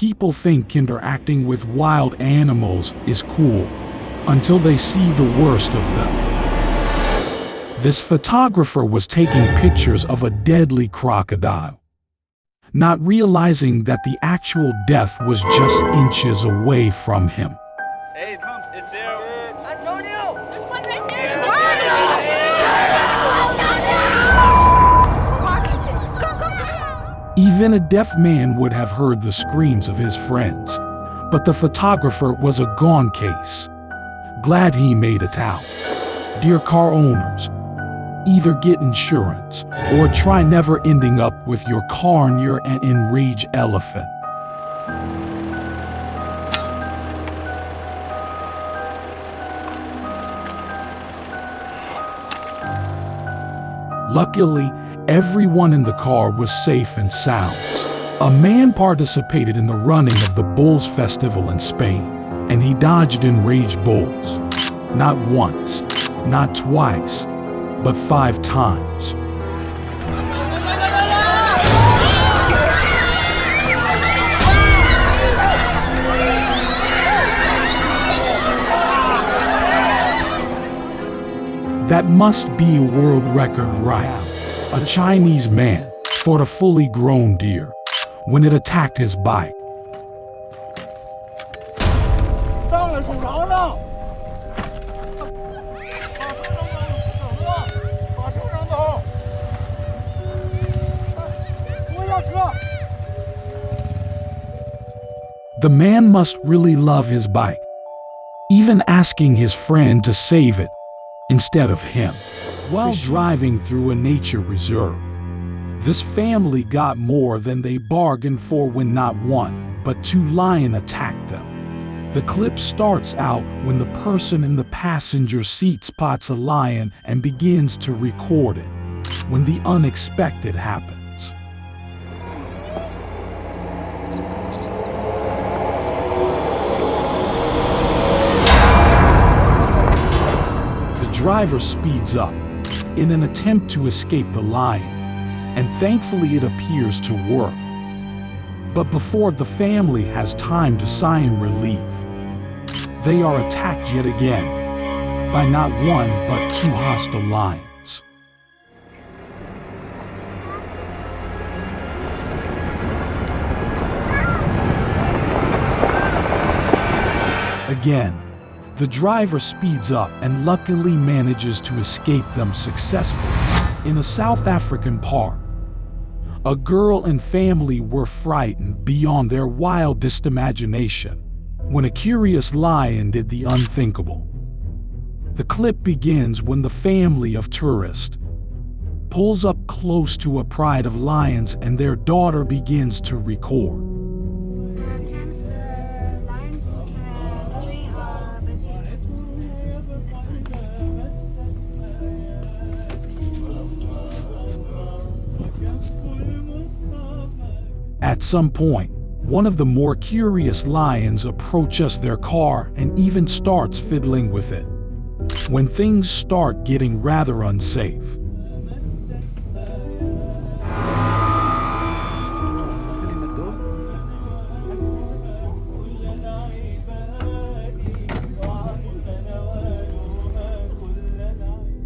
people think interacting with wild animals is cool, until they see the worst of them. This photographer was taking pictures of a deadly crocodile, not realizing that the actual death was just inches away from him. Hey, it comes. It's there. Antonio! There's one right there. Even a deaf man would have heard the screams of his friends, but the photographer was a gone case. Glad he made it out. Dear car owners, either get insurance or try never ending up with your car near an enraged elephant. Luckily, everyone in the car was safe and sound. A man participated in the running of the Bulls Festival in Spain, and he dodged enraged bulls. Not once, not twice, but 5 times. That must be a world record, right? A Chinese man fought a fully grown deer when it attacked his bike. The man must really love his bike, even asking his friend to save it instead of him. While driving through a nature reserve, this family got more than they bargained for when not 1, but 2 lions attacked them. The clip starts out when the person in the passenger seat spots a lion and begins to record it, when the unexpected happens. The driver speeds up in an attempt to escape the lion, and thankfully it appears to work. But before the family has time to sign relief, they are attacked yet again by not 1 but 2 hostile lions. Again, the driver speeds up and luckily manages to escape them successfully. In a South African park, a girl and family were frightened beyond their wildest imagination when a curious lion did the unthinkable. The clip begins when the family of tourists pulls up close to a pride of lions and their daughter begins to record. At some point, one of the more curious lions approaches their car and even starts fiddling with it, when things start getting rather unsafe.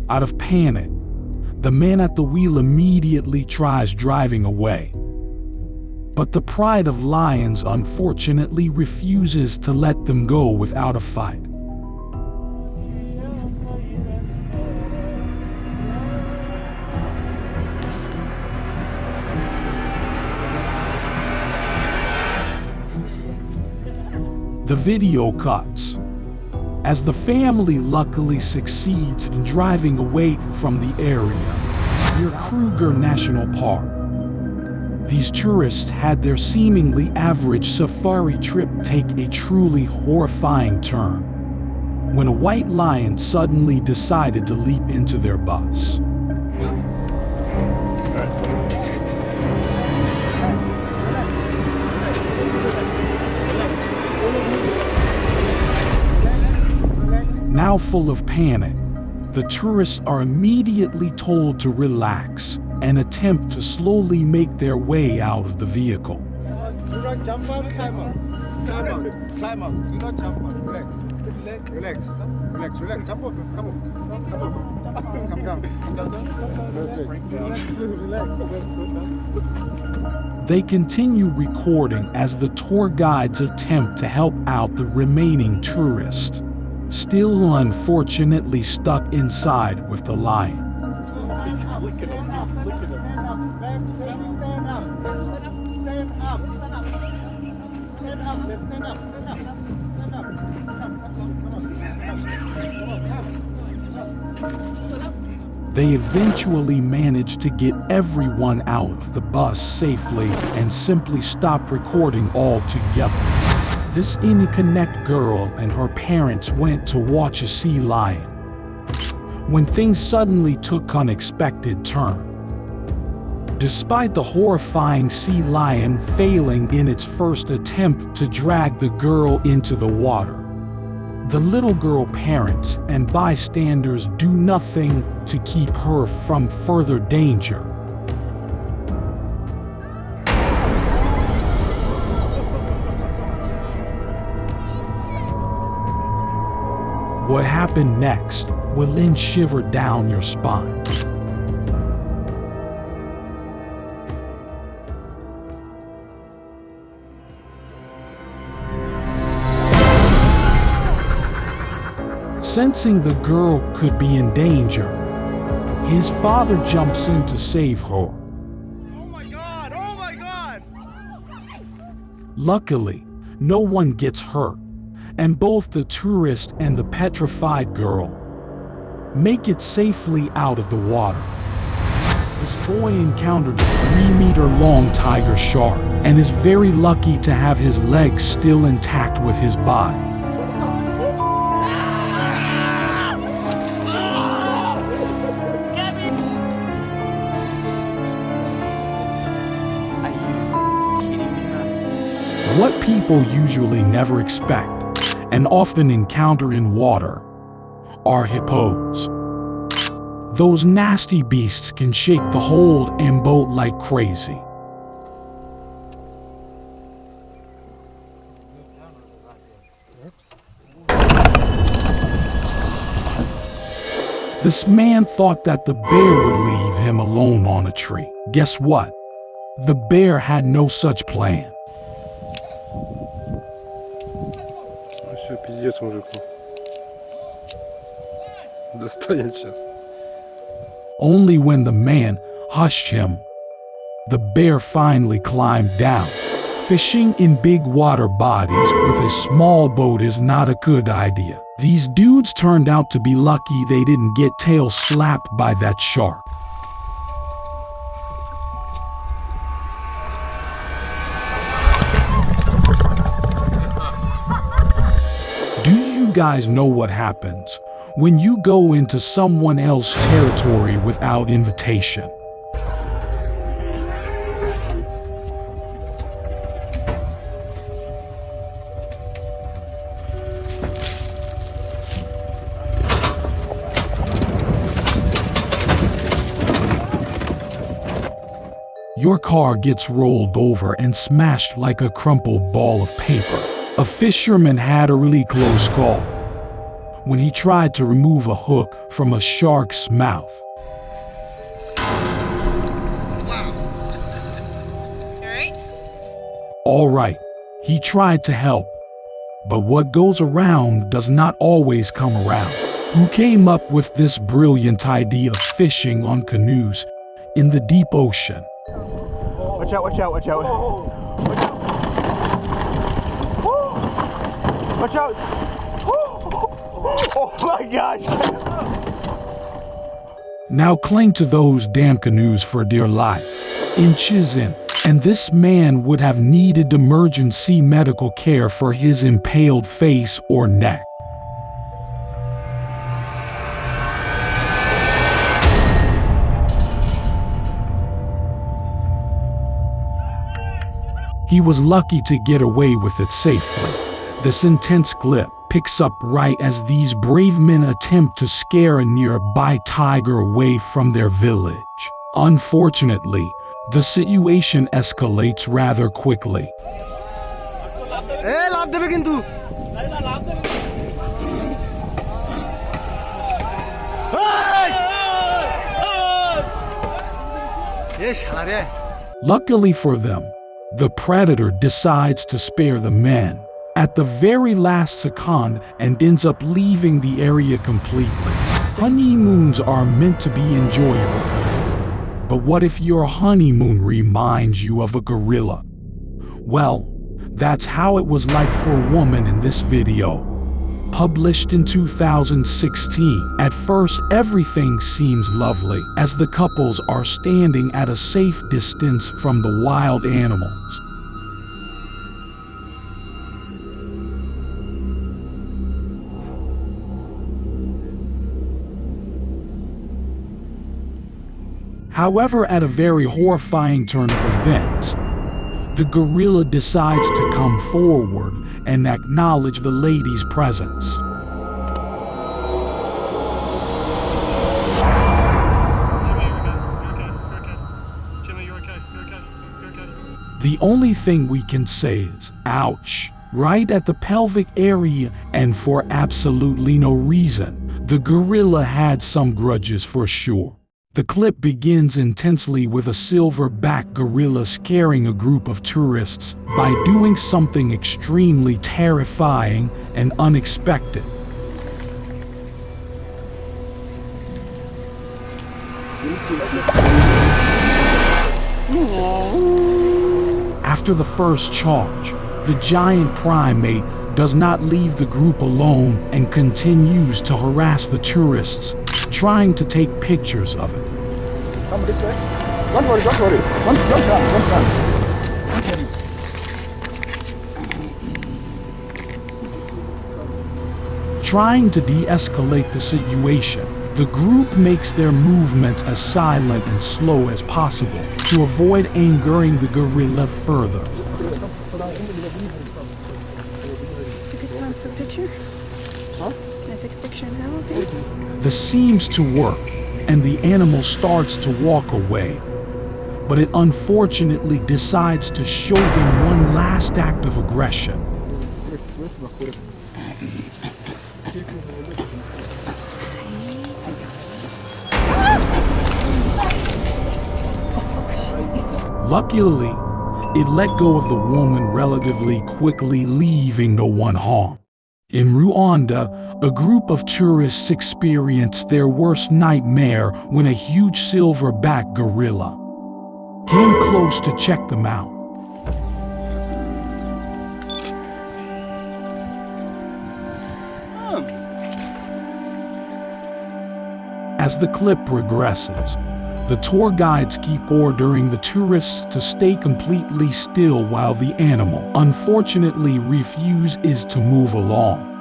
Out of panic, the man at the wheel immediately tries driving away. But the pride of lions unfortunately refuses to let them go without a fight. The video cuts as the family luckily succeeds in driving away from the area near Kruger National Park. These tourists had their seemingly average safari trip take a truly horrifying turn when a white lion suddenly decided to leap into their bus. Now full of panic, the tourists are immediately told to relax and attempt to slowly make their way out of the vehicle. Jump up, climb out. Climb out. Climb out. Do not jump out. Relax. Relax. Relax. Relax. Jump off. Come off. Come off. Come down. They continue recording as the tour guides attempt to help out the remaining tourists, still unfortunately stuck inside with the lion. Look at him. Look at him. Stand up. Stand up. Stand up. Stand up. Stand up. Stand up. They eventually manage to get everyone out of the bus safely and simply stop recording altogether. This Inikonnect girl and her parents went to watch a sea lion when things suddenly took unexpected turn. Despite the horrifying sea lion failing in its first attempt to drag the girl into the water, the little girl parents and bystanders do nothing to keep her from further danger. What happened next will then shiver down your spine. Sensing the girl could be in danger, his father jumps in to save her. Oh my God! Oh my God! Luckily, no one gets hurt, and both the tourist and the petrified girl make it safely out of the water. This boy encountered a 3-meter-long tiger shark and is very lucky to have his legs still intact with his body. What people usually never expect and often encounter in water are hippos. Those nasty beasts can shake the hold and boat like crazy. This man thought that the bear would leave him alone on a tree. Guess what? The bear had no such plan. Все, пиздец мужику. Достанет сейчас. Only when the man hushed him, the bear finally climbed down. Fishing in big water bodies with a small boat is not a good idea. These dudes turned out to be lucky they didn't get tail slapped by that shark. Do you guys know what happens when you go into someone else's territory without invitation? Your car gets rolled over and smashed like a crumpled ball of paper. A fisherman had a really close call when he tried to remove a hook from a shark's mouth. All right, he tried to help, but what goes around does not always come around. Who came up with this brilliant idea of fishing on canoes in the deep ocean? Watch out, watch out, watch out. Watch out. Watch out. Oh my gosh. Now cling to those damn canoes for dear life. Inches in, and this man would have needed emergency medical care for his impaled face or neck. He was lucky to get away with it safely. This intense clip picks up right as these brave men attempt to scare a nearby tiger away from their village. Unfortunately, the situation escalates rather quickly. লাভ দেবে কিন্তু Luckily for them, the predator decides to spare the men at the very last second and ends up leaving the area completely. Honeymoons are meant to be enjoyable. But what if your honeymoon reminds you of a gorilla? Well, that's how it was like for a woman in this video. Published in 2016, at first everything seems lovely as the couples are standing at a safe distance from the wild animals. However, at a very horrifying turn of events, the gorilla decides to come forward and acknowledge the lady's presence. The only thing we can say is, ouch, right at the pelvic area and for absolutely no reason. The gorilla had some grudges for sure. The clip begins intensely with a silverback gorilla scaring a group of tourists by doing something extremely terrifying and unexpected. After the first charge, the giant primate does not leave the group alone and continues to harass the tourists, trying to take pictures of it. Come this way. Don't worry. Don't run. Trying to de-escalate the situation, the group makes their movements as silent and slow as possible to avoid angering the gorilla further. This seems to work, and the animal starts to walk away. But it unfortunately decides to show them one last act of aggression. Luckily, it let go of the woman relatively quickly, leaving no one harm. In Rwanda, a group of tourists experienced their worst nightmare when a huge silverback gorilla came close to check them out. As the clip progresses, the tour guides keep ordering the tourists to stay completely still while the animal, unfortunately, refuses to move along.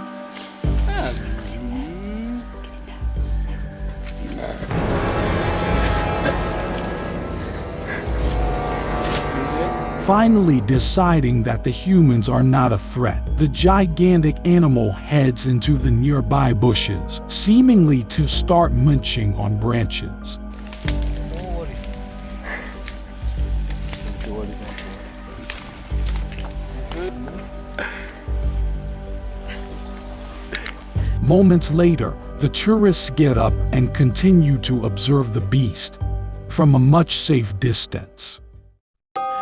Finally deciding that the humans are not a threat, the gigantic animal heads into the nearby bushes, seemingly to start munching on branches. Moments later, the tourists get up and continue to observe the beast from a much safe distance.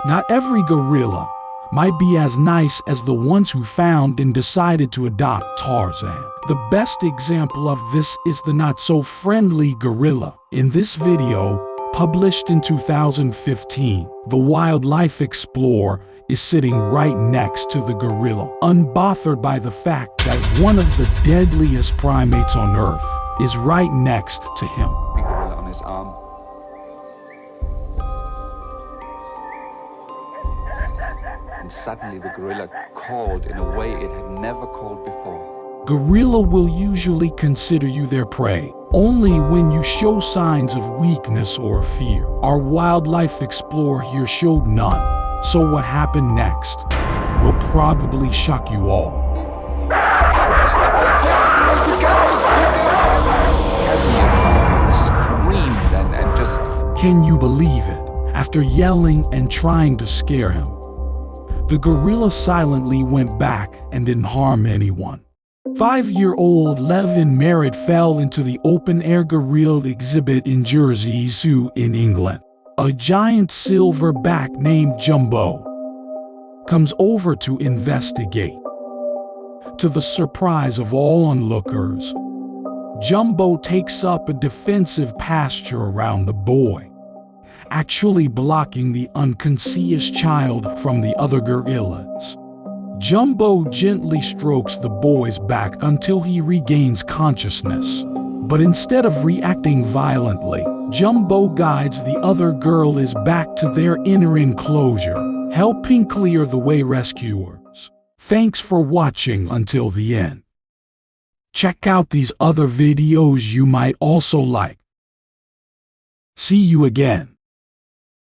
Not every gorilla might be as nice as the ones who found and decided to adopt Tarzan. The best example of this is the not-so-friendly gorilla. In this video, published in 2015, the wildlife explorer is sitting right next to the gorilla, unbothered by the fact that one of the deadliest primates on Earth is right next to him. Big gorilla on his arm. And suddenly the gorilla called in a way it had never called before. Gorilla will usually consider you their prey only when you show signs of weakness or fear. Our wildlife explorer here showed none. So what happened next will probably shock you all. Casimir screamed and just... Can you believe it? After yelling and trying to scare him, The gorilla silently went back and didn't harm anyone. 5-year-old Levin Merritt fell into the open-air gorilla exhibit in Jersey Zoo in England. A giant silverback named Jumbo comes over to investigate. To the surprise of all onlookers, Jumbo takes up a defensive posture around the boy, actually blocking the unconscious child from the other gorillas. Jumbo gently strokes the boy's back until he regains consciousness. But instead of reacting violently, Jumbo guides the other gorillas back to their inner enclosure, helping clear the way rescuers. Thanks for watching until the end. Check out these other videos you might also like. See you again.